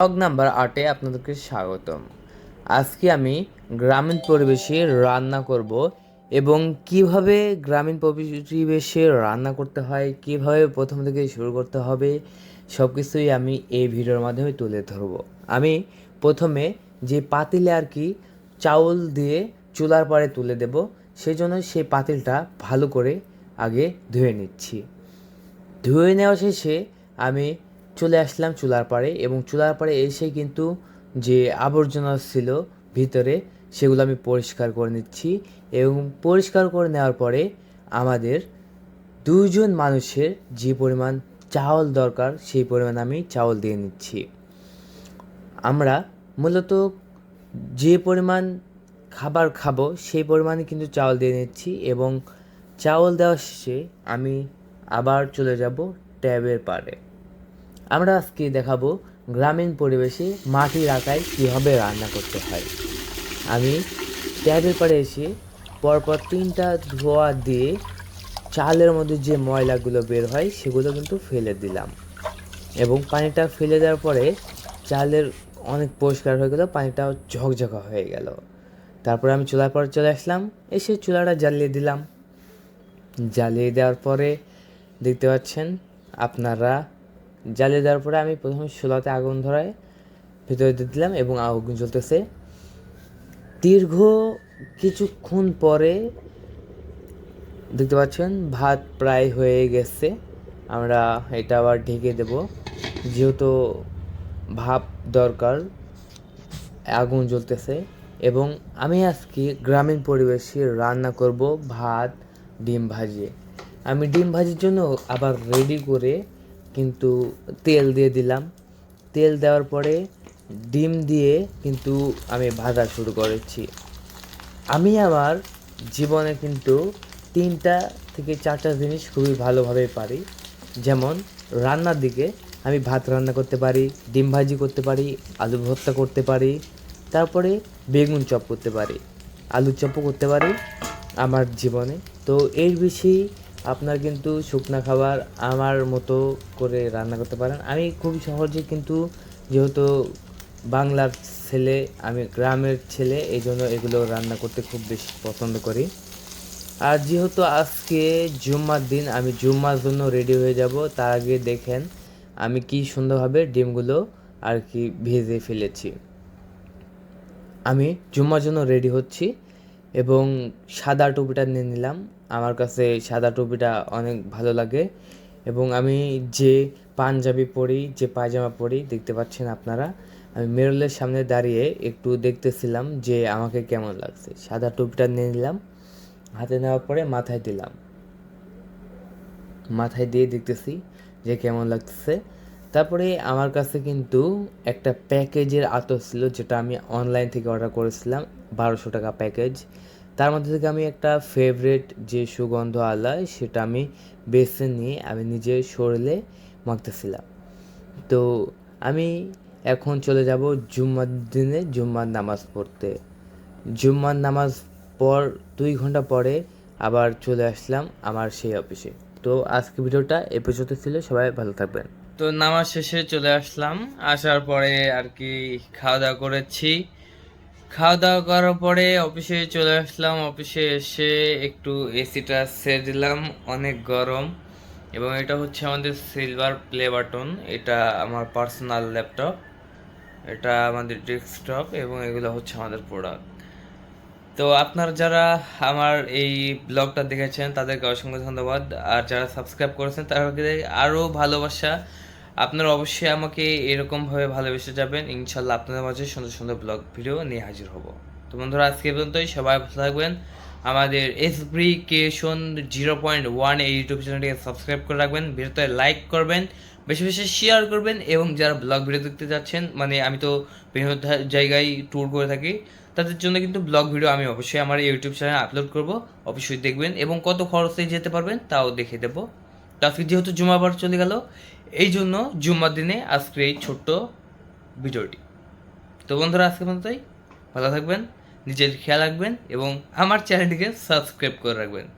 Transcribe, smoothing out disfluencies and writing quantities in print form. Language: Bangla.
ব্লগ নাম্বার 8-এ আপনাদেরকে স্বাগতম। আজকে আমি গ্রামীণ পরিবেশে রান্না করব এবং কিভাবে গ্রামীণ পরিবেশে রান্না করতে হয়, কিভাবে প্রথম থেকে শুরু করতে হবে, সব কিছুই আমি এই ভিডিওর মাধ্যমে তুলে ধরব। আমি প্রথমে যে পাতিলে আর কি চাউল দিয়ে চুলার পাড়ে তুলে দেব, সেই জন্য সেই পাতিলটা ভালো করে আগে ধুয়ে নিচ্ছি। ধুয়ে নেওয়া শেষে আমি চলে আসলাম চুলার পাড়ে এবং চুলার পাড়ে এসে কিন্তু যে আবর্জনা ছিল ভিতরে সেগুলো আমি পরিষ্কার করে নিচ্ছি এবং পরিষ্কার করে নেওয়ার পরে আমাদের 2 জন মানুষের যে পরিমাণ চাউল দরকার সেই পরিমাণ আমি চাউল দিয়ে নিচ্ছি। আমরা মূলত যে পরিমাণ খাবার খাবো সেই পরিমাণে কিন্তু চাউল দিয়ে নিচ্ছি এবং চাউল দেওয়া শেষে আমি আবার চলে যাব ট্যাবের পাড়ে। আমরা আজকে দেখাবো গ্রামীণ পরিবেশে মাটির আটায় কীভাবে রান্না করতে হয়। আমি ট্যাবের পাড়ে এসে পরপর 3টা ধোয়া দিয়ে চালের মধ্যে যে ময়লাগুলো বের হয় সেগুলো কিন্তু ফেলে দিলাম এবং পানিটা ফেলে দেওয়ার পরে চালের অনেক পরিষ্কার হয়ে গেল, পানিটাও ঝকঝকা হয়ে গেল। তারপরে আমি চুলার পরে চলে আসলাম, এসে চুলাটা জ্বালিয়ে দিলাম। জ্বালিয়ে দেওয়ার পরে দেখতে পাচ্ছেন আপনারা, জ্বালিয়ে দেওয়ার পরে আমি প্রথমে চুলাতে আগুন ধরায় ভিতরে দিয়ে দিলাম এবং আগুন জ্বলতেছে। দীর্ঘ কিছুক্ষণ পরে দেখতে পাচ্ছেন ভাত প্রায় হয়ে গেছে। আমরা এটা আবার ঢেকে দেব, যেহেতু ভাপ দরকার, আগুন জ্বলতেছে। এবং আমি আজকে গ্রামীণ পরিবেশে রান্না করব ভাত ডিম ভাজি। আমি ডিম ভাজির জন্য আবার রেডি করে কিন্তু তেল দিয়ে দিলাম। তেল দেওয়ার পরে ডিম দিয়ে কিন্তু আমি ভাজা শুরু করেছি। আমি আমার জীবনে কিন্তু 3টা থেকে 4টা জিনিস খুবই ভালোভাবে পারি। যেমন রান্নার দিকে আমি ভাত রান্না করতে পারি, ডিম ভাজি করতে পারি, আলু ভর্তা করতে পারি, তারপরে বেগুন চপ করতে পারি, আলু চপও করতে পারি আমার জীবনে। তো এর বেশি আপনার কিন্তু শুকনা খাবার আমার মতো করে রান্না করতে পারেন। আমি খুবই সহজে কিন্তু, যেহেতু বাংলার ছেলে, আমি গ্রামের ছেলে, এই জন্য এগুলো রান্না করতে খুব বেশি পছন্দ করি। আর যেহেতু আজকে জুম্মার দিন, আমি জুম্মার জন্য রেডি হয়ে যাব। তার আগে দেখেন আমি কি সুন্দরভাবে ডিমগুলো আর কি ভেজে ফেলেছি। আমি জুম্মার জন্য রেডি হচ্ছি এবং সাদা টুপিটা নিয়ে নিলাম। আমার কাছে সাদা টুপিটা অনেক ভালো লাগে এবং আমি যে পাঞ্জাবি পরি, যে পায়জামা পরি, দেখতে পাচ্ছেন আপনারা, আমি মিররের সামনে দাঁড়িয়ে একটু দেখতেছিলাম যে আমাকে কেমন লাগছে। সাদা টুপিটা নিয়ে নিলাম, হাতে নেওয়ার পরে মাথায় দিলাম, মাথায় দিয়ে দেখতেছি যে কেমন লাগতেছে। তারপরে আমার কাছে কিন্তু একটা প্যাকেজের আতর ছিল, যেটা আমি অনলাইন থেকে অর্ডার করেছিলাম, 1200 টাকা প্যাকেজ। তার মধ্যে থেকে আমি একটা ফেভারিট যে সুগন্ধ আলায় সেটা আমি বেছে নিয়ে আমি নিজের শরীরে মাখতেছিলাম। তো আমি এখন চলে যাব জুম্মার দিনে জুম্মার নামাজ পড়তে। জুম্মার নামাজ পর 2 ঘন্টা পরে আবার চলে আসলাম আমার সেই অফিসে। তো আজকে ভিডিওটা এ পর্যন্ত ছিল, সবাই ভালো থাকবেন। তো নামাজ শেষে চলে আসলাম, আসার পরে আর কি খাওয়া দাওয়া করেছি। খাওয়া দাওয়া করার পরে অফিসে চলে আসলাম। অফিসে এসে একটু এসিটা ছেড়ে দিলাম, অনেক গরম। এবং এটা হচ্ছে আমাদের সিলভার প্লে বাটন, এটা আমার পার্সোনাল ল্যাপটপ, এটা আমাদের ডেস্কটপ এবং এগুলো হচ্ছে আমাদের প্রোডাক্ট। তো আপনারা যারা আমার এই ব্লগটা দেখেছেন তাদেরকে অসংখ্য ধন্যবাদ। আর যারা সাবস্ক্রাইব করেছেন তাদেরকে আরও ভালোবাসা। আপনারা অবশ্যই আমাকে এরকমভাবে ভালোবেসে যাবেন। ইনশাল্লাহ আপনাদের মাঝে সুন্দর সুন্দর ব্লগ ভিডিও নিয়ে হাজির হব। তো বন্ধুরা, আজকে পর্যন্তই, সবাই ভালো থাকবেন। আমাদের এসব্রিকেশন 0.1 এই ইউটিউব চ্যানেলটিকে সাবস্ক্রাইব করে রাখবেন, ভিডিওতে লাইক করবেন, বেশি বেশি শেয়ার করবেন। এবং যারা ব্লগ ভিডিও দেখতে যাচ্ছেন, মানে আমি তো বিভিন্ন জায়গায় ট্যুর করে থাকি, তাদের জন্য কিন্তু ব্লগ ভিডিও আমি অবশ্যই আমার ইউটিউব চ্যানেলে আপলোড করব, অবশ্যই দেখবেন এবং কত খরচে যেতে পারবেন তাও দেখে দেবো। তো আজকে যেহেতু জুমাবার চলে গেল, এই জন্য জুম্মার দিনে আজকে এই ছোট্ট ভিডিওটি। তো বন্ধুরা, আজকে পর্যন্তই, ভালো থাকবেন, নিজের খেয়াল রাখবেন এবং আমার চ্যানেলটিকে সাবস্ক্রাইব করে রাখবেন।